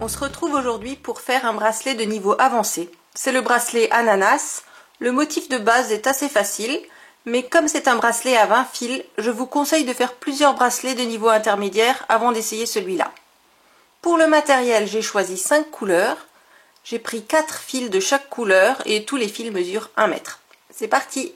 On se retrouve aujourd'hui pour faire un bracelet de niveau avancé. C'est le bracelet ananas. Le motif de base est assez facile, mais comme c'est un bracelet à 20 fils, je vous conseille de faire plusieurs bracelets de niveau intermédiaire avant d'essayer celui-là. Pour le matériel, j'ai choisi 5 couleurs. J'ai pris 4 fils de chaque couleur et tous les fils mesurent 1 mètre. C'est parti!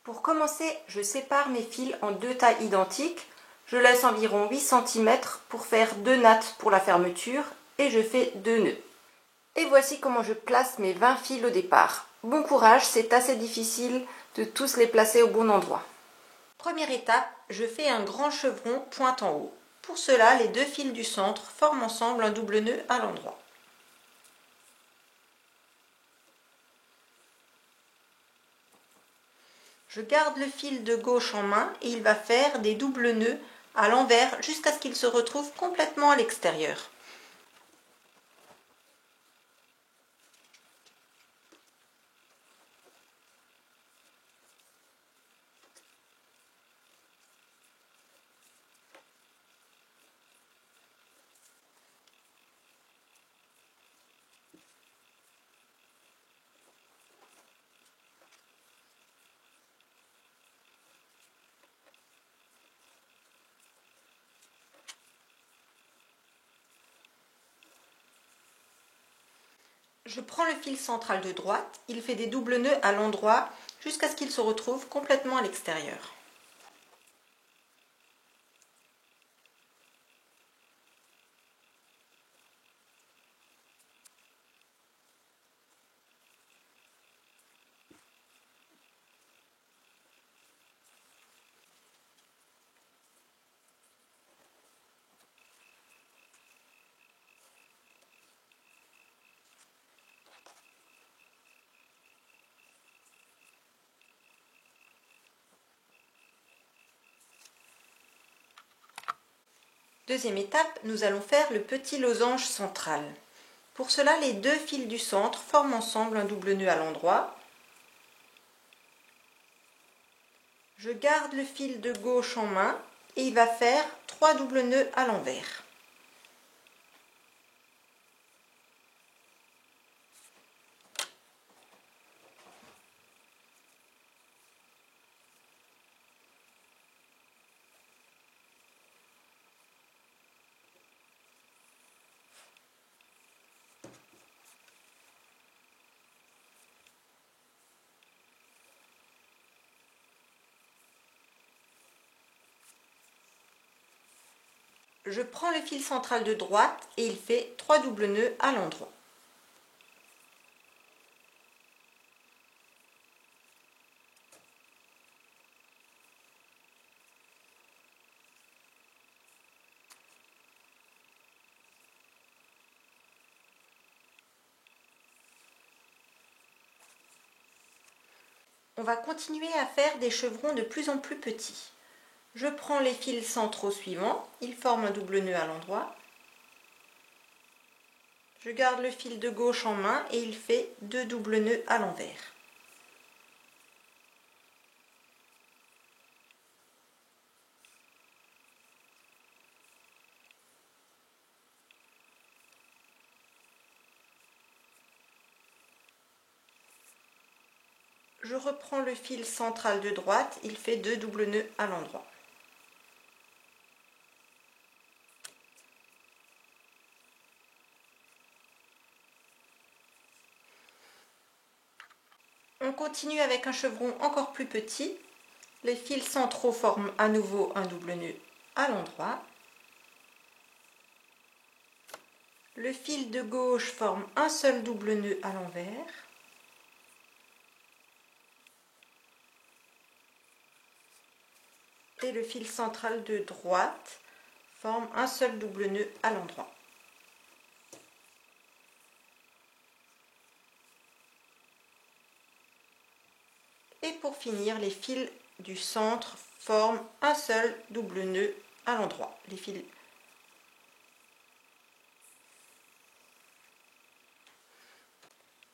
Pour commencer, je sépare mes fils en deux tailles identiques. Je laisse environ 8 cm pour faire 2 nattes pour la fermeture et je fais 2 nœuds. Et voici comment je place mes 20 fils au départ. Bon courage, c'est assez difficile de tous les placer au bon endroit. Première étape, je fais un grand chevron pointe en haut. Pour cela, les deux fils du centre forment ensemble un double nœud à l'endroit. Je garde le fil de gauche en main et il va faire des doubles nœuds à l'envers jusqu'à ce qu'il se retrouve complètement à l'extérieur. Je prends le fil central de droite, il fait des doubles nœuds à l'endroit jusqu'à ce qu'il se retrouve complètement à l'extérieur. Deuxième étape, nous allons faire le petit losange central. Pour cela, les deux fils du centre forment ensemble un double nœud à l'endroit. Je garde le fil de gauche en main et il va faire 3 doubles nœuds à l'envers. Je prends le fil central de droite et il fait 3 doubles nœuds à l'endroit. On va continuer à faire des chevrons de plus en plus petits. Je prends les fils centraux suivants, ils forment un double nœud à l'endroit. Je garde le fil de gauche en main et il fait 2 doubles nœuds à l'envers. Je reprends le fil central de droite, il fait 2 doubles nœuds à l'endroit. On continue avec un chevron encore plus petit. Les fils centraux forment à nouveau un double nœud à l'endroit. Le fil de gauche forme un seul double nœud à l'envers. Et le fil central de droite forme un seul double nœud à l'endroit. Et pour finir, les fils du centre forment un seul double nœud à l'endroit. Les fils.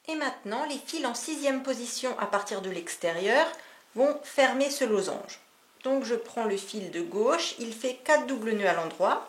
Et maintenant, les fils en 6e position à partir de l'extérieur vont fermer ce losange. Donc je prends le fil de gauche, il fait 4 doubles nœuds à l'endroit.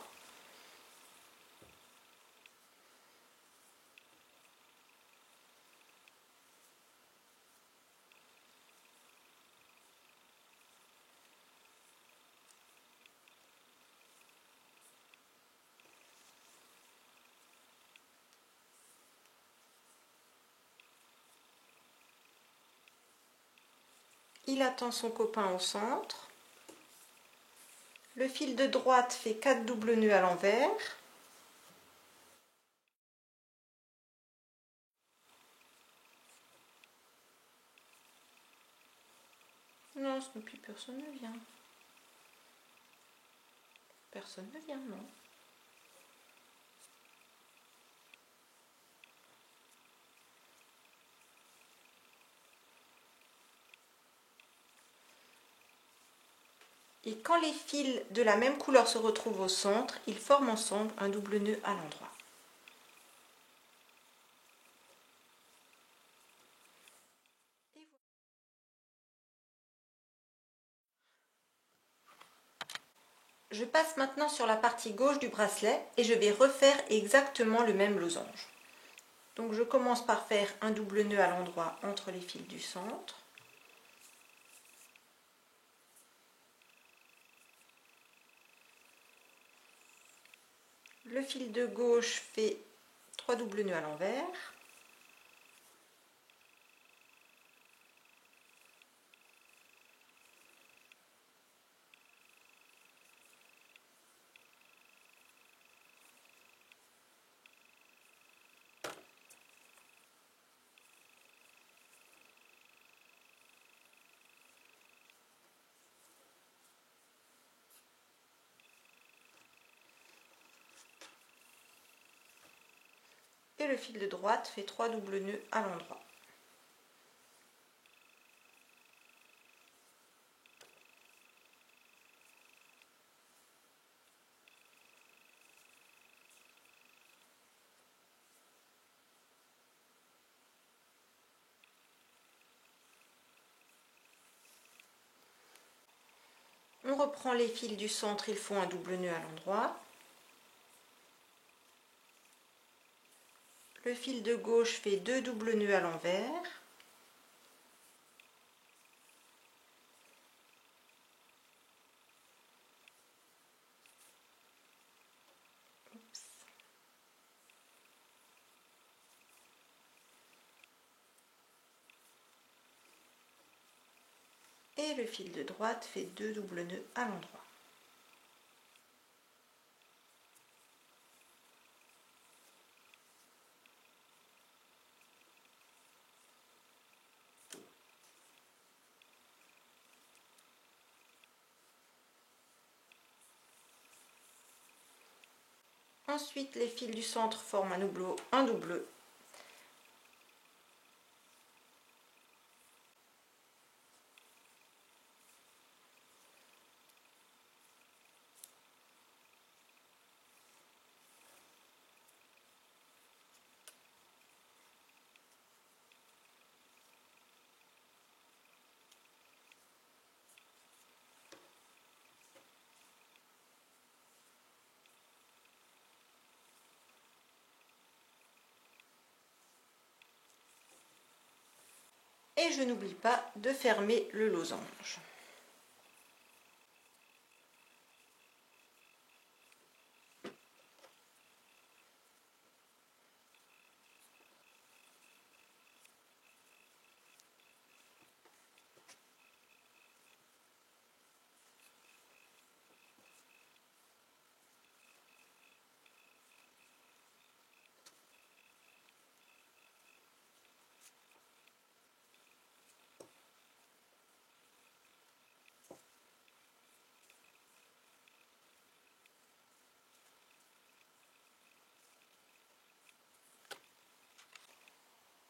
il attend son copain au centre. Le fil de droite fait 4 doubles nœuds à l'envers. Non, Snoopy, personne ne vient. Personne ne vient, non. Et quand les fils de la même couleur se retrouvent au centre, ils forment ensemble un double nœud à l'endroit. Je passe maintenant sur la partie gauche du bracelet et je vais refaire exactement le même losange. Donc je commence par faire un double nœud à l'endroit entre les fils du centre. Le fil de gauche fait 3 doubles nœuds à l'envers. Et le fil de droite fait 3 doubles nœuds à l'endroit. On reprend les fils du centre, ils font un double nœud à l'endroit. Le fil de gauche fait 2 doubles nœuds à l'envers. Et le fil de droite fait 2 doubles nœuds à l'endroit. Ensuite, les fils du centre forment un double. Et je n'oublie pas de fermer le losange.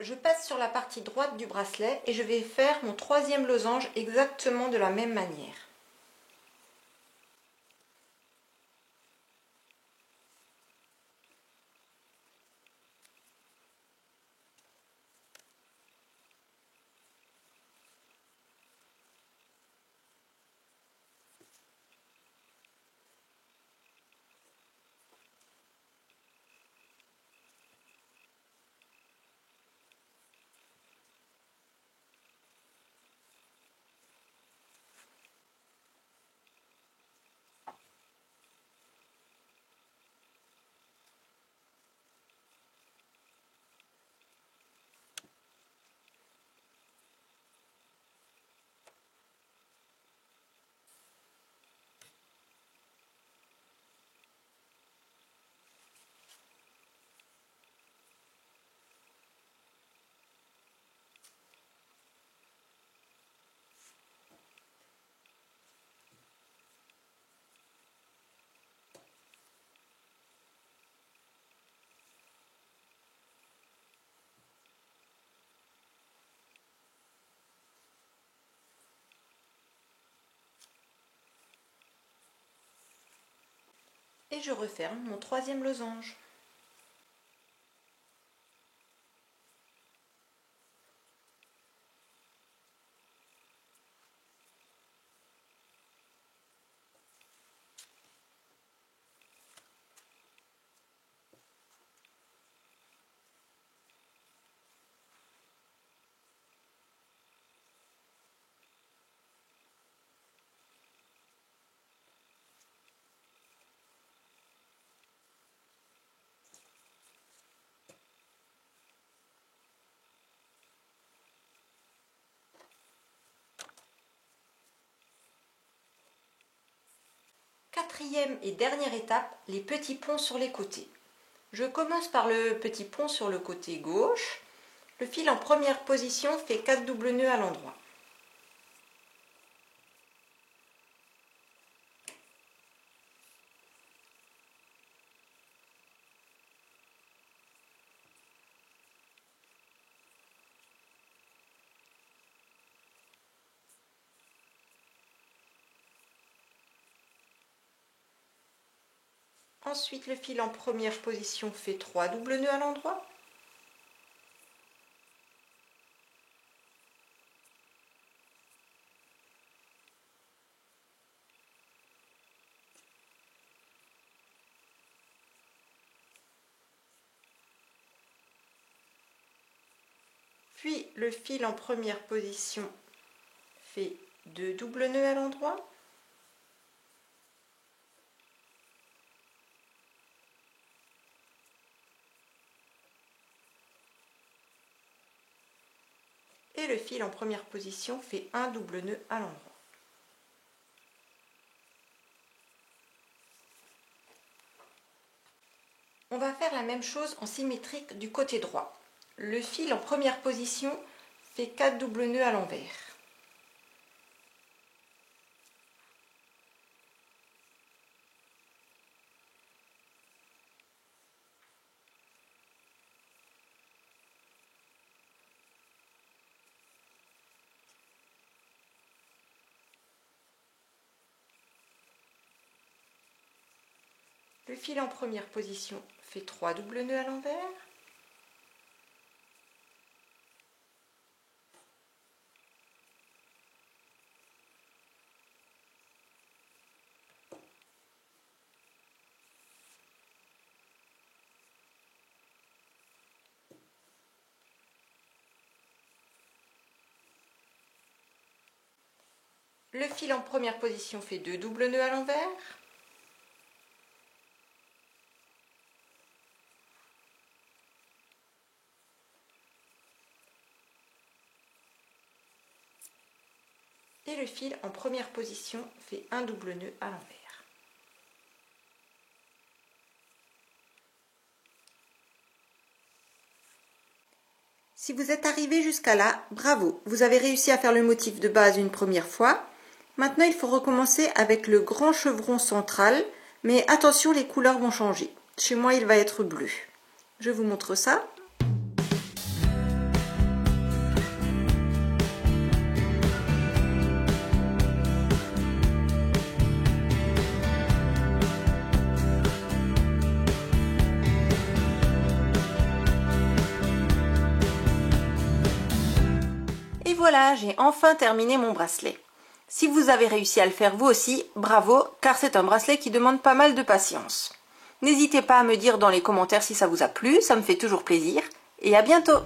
Je passe sur la partie droite du bracelet et je vais faire mon troisième losange exactement de la même manière. Et je referme mon troisième losange. Quatrième et dernière étape, les petits ponts sur les côtés. Je commence par le petit pont sur le côté gauche. Le fil en première position fait 4 doubles nœuds à l'endroit. Ensuite, le fil en première position fait 3 doubles nœuds à l'endroit. Puis, le fil en première position fait 2 doubles nœuds à l'endroit. Et le fil en première position fait un double nœud à l'endroit. On va faire la même chose en symétrique du côté droit. Le fil en première position fait 4 doubles nœuds à l'envers. Le fil en première position fait 3 doubles nœuds à l'envers. Le fil en première position fait 2 doubles nœuds à l'envers. Et le fil en première position fait un double nœud à l'envers. Si vous êtes arrivé jusqu'à là, bravo, vous avez réussi à faire le motif de base une première fois. Maintenant, il faut recommencer avec le grand chevron central, mais attention, les couleurs vont changer. Chez moi, il va être bleu. Je vous montre ça. Et voilà, j'ai enfin terminé mon bracelet. Si vous avez réussi à le faire vous aussi, bravo, car c'est un bracelet qui demande pas mal de patience. N'hésitez pas à me dire dans les commentaires si ça vous a plu, ça me fait toujours plaisir, et à bientôt!